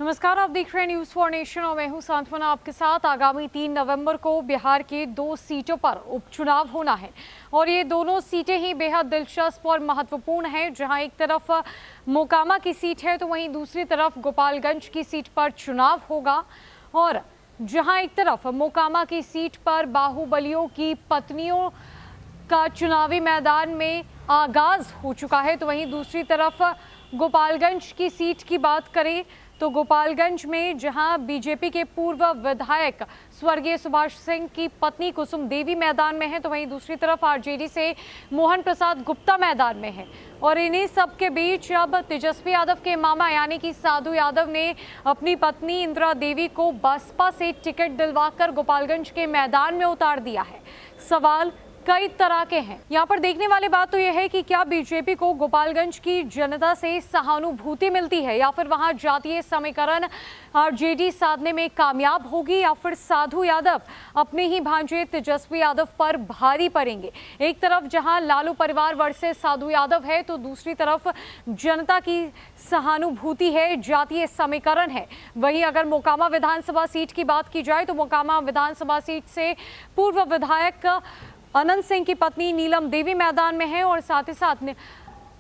नमस्कार, आप देख रहे हैं न्यूज फॉर नेशन और मैं हूं सांत्वना आपके साथ। आगामी 3 नवंबर को बिहार के 2 सीटों पर उपचुनाव होना है और ये दोनों सीटें ही बेहद दिलचस्प और महत्वपूर्ण हैं। जहां एक तरफ मोकामा की सीट है तो वहीं दूसरी तरफ गोपालगंज की सीट पर चुनाव होगा। और जहां एक तरफ मोकामा की सीट पर बाहुबलियों की पत्नियों का चुनावी मैदान में आगाज हो चुका है, तो वहीं दूसरी तरफ गोपालगंज की सीट की बात करें तो गोपालगंज में जहां बीजेपी के पूर्व विधायक स्वर्गीय सुभाष सिंह की पत्नी कुसुम देवी मैदान में है, तो वहीं दूसरी तरफ आरजेडी से मोहन प्रसाद गुप्ता मैदान में है। और इन्हीं सब के बीच अब तेजस्वी यादव के मामा यानी कि साधु यादव ने अपनी पत्नी इंदिरा देवी को बसपा से टिकट दिलवाकर गोपालगंज के मैदान में उतार दिया है। सवाल कई तरह के हैं। यहाँ पर देखने वाली बात तो यह है कि क्या बीजेपी को गोपालगंज की जनता से सहानुभूति मिलती है या फिर वहां जातीय समीकरण आरजेडी साधने में कामयाब होगी, या फिर साधु यादव अपने ही भांजे तेजस्वी यादव पर भारी पड़ेंगे। एक तरफ जहां लालू परिवार वर्सेस साधु यादव है तो दूसरी तरफ जनता की सहानुभूति है, जातीय समीकरण है। वहीं अगर मोकामा विधानसभा सीट की बात की जाए तो मोकामा विधानसभा सीट से पूर्व विधायक अनंत सिंह की पत्नी नीलम देवी मैदान में है और साथ ही साथ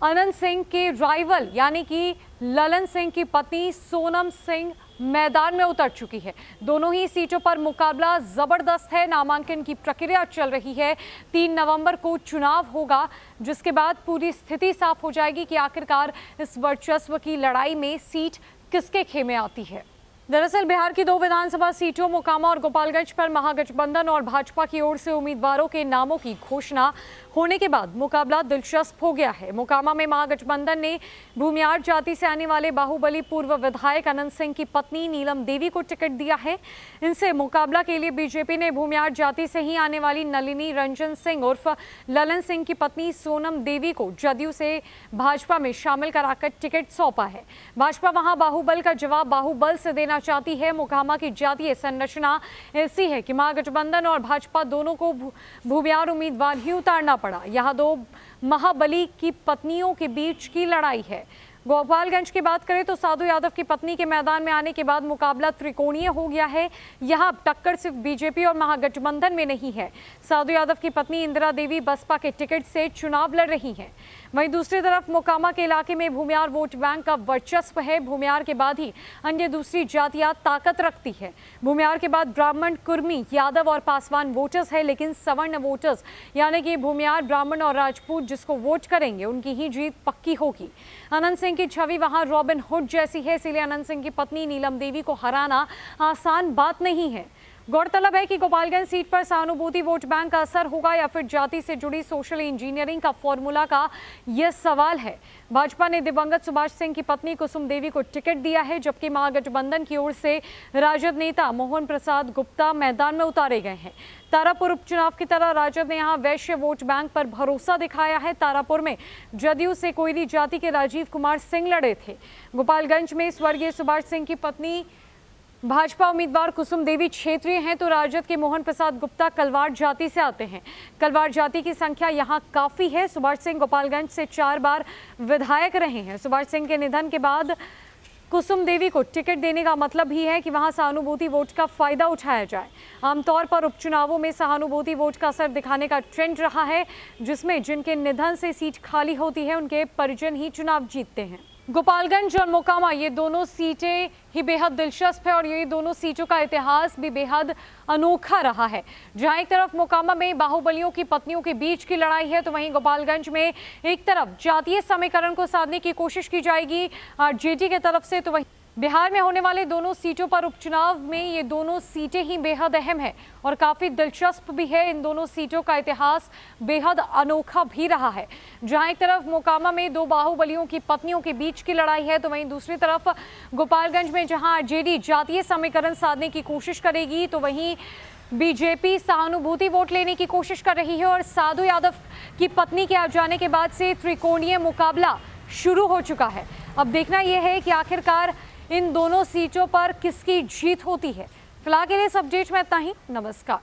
अनंत सिंह के राइवल यानी कि ललन सिंह की पत्नी सोनम सिंह मैदान में उतर चुकी है। दोनों ही सीटों पर मुकाबला जबरदस्त है। नामांकन की प्रक्रिया चल रही है। 3 नवंबर को चुनाव होगा, जिसके बाद पूरी स्थिति साफ हो जाएगी कि आखिरकार इस वर्चस्व की लड़ाई में सीट किसके खेमे आती है। दरअसल बिहार की 2 विधानसभा सीटों मोकामा और गोपालगंज पर महागठबंधन और भाजपा की ओर से उम्मीदवारों के नामों की घोषणा होने के बाद मुकाबला दिलचस्प हो गया है। मोकामा में महागठबंधन ने भूमियार जाति से आने वाले बाहुबली पूर्व विधायक अनंत सिंह की पत्नी नीलम देवी को टिकट दिया है। इनसे मुकाबला के लिए बीजेपी ने भूमियार जाति से ही आने वाली नलिनी रंजन सिंह उर्फ ललन सिंह की पत्नी सोनम देवी को जदयू से भाजपा में शामिल कराकर टिकट सौंपा है। भाजपा वहां बाहुबल का जवाब बाहुबल से देना चाहती है। मोकामा की जातीय संरचना ऐसी है कि महागठबंधन और भाजपा दोनों को भूमियार उम्मीदवार ही उतारना पड़ा। यहाँ 2 महाबली की पत्नियों के बीच की लड़ाई है। गोपालगंज की बात करें तो साधु यादव की पत्नी के मैदान में आने के बाद मुकाबला त्रिकोणीय हो गया है। यहाँ टक्कर सिर्फ बीजेपी और महागठबंधन में नहीं है। साधु यादव की पत्नी इंदिरा देवी बसपा के टिकट से चुनाव लड़ रही हैं। वहीं दूसरी तरफ मोकामा के इलाके में भूमियार वोट बैंक का वर्चस्व है। भूमियार के बाद ही अन्य दूसरी जातियां ताकत रखती है। भूमियार के बाद ब्राह्मण, कुर्मी, यादव और पासवान वोटर्स है, लेकिन सवर्ण वोटर्स यानी कि भूमियार, ब्राह्मण और राजपूत जिसको वोट करेंगे उनकी ही जीत पक्की होगी। अनंत सिंह की छवि वहां रॉबिन हुड जैसी है, इसलिए अनंत सिंह की पत्नी नीलम देवी को हराना आसान बात नहीं है। गौरतलब है कि गोपालगंज सीट पर सहानुभूति वोट बैंक का असर होगा या फिर जाति से जुड़ी सोशल इंजीनियरिंग का फॉर्मूला का यह सवाल है। भाजपा ने दिवंगत सुभाष सिंह की पत्नी कुसुम देवी को टिकट दिया है, जबकि महागठबंधन की ओर से राजद नेता मोहन प्रसाद गुप्ता मैदान में उतारे गए हैं। तारापुर उपचुनाव की तरह राजद ने यहां वैश्य वोट बैंक पर भरोसा दिखाया है। तारापुर में जदयू से कोयली जाति के राजीव कुमार सिंह लड़े थे। गोपालगंज में स्वर्गीय सुभाष सिंह की पत्नी भाजपा उम्मीदवार कुसुम देवी क्षेत्रीय हैं, तो राजद के मोहन प्रसाद गुप्ता कलवार जाति से आते हैं। कलवार जाति की संख्या यहां काफी है। सुभाष सिंह गोपालगंज से 4 बार विधायक रहे हैं। सुभाष सिंह के निधन के बाद कुसुम देवी को टिकट देने का मतलब ही है कि वहां सहानुभूति वोट का फायदा उठाया जाए। आमतौर पर उपचुनावों में सहानुभूति वोट का असर दिखाने का ट्रेंड रहा है, जिसमें जिनके निधन से सीट खाली होती है उनके परिजन ही चुनाव जीतते हैं। गोपालगंज और मोकामा ये दोनों सीटें ही बेहद दिलचस्प है और ये दोनों सीटों का इतिहास भी बेहद अनोखा रहा है। जहां एक तरफ मोकामा में बाहुबलियों की पत्नियों के बीच की लड़ाई है, तो वहीं गोपालगंज में एक तरफ जातीय समीकरण को साधने की कोशिश की जाएगी आरजेडी के तरफ से, तो वहीं बिहार में होने वाले दोनों सीटों पर उपचुनाव में ये दोनों सीटें ही बेहद अहम है और काफी दिलचस्प भी है। इन दोनों सीटों का इतिहास बेहद अनोखा भी रहा है। जहां एक तरफ मोकामा में 2 बाहुबलियों की पत्नियों के बीच की लड़ाई है, तो वहीं दूसरी तरफ गोपालगंज में जहां आरजेडी जातीय समीकरण साधने की कोशिश करेगी, तो वहीं बीजेपी सहानुभूति वोट लेने की कोशिश कर रही है। और साधु यादव की पत्नी के आ जाने के बाद से त्रिकोणीय मुकाबला शुरू हो चुका है। अब देखना यह है कि आखिरकार इन दोनों सीटों पर किसकी जीत होती है। फिलहाल के लिए इस अपडेट में इतना ही। नमस्कार।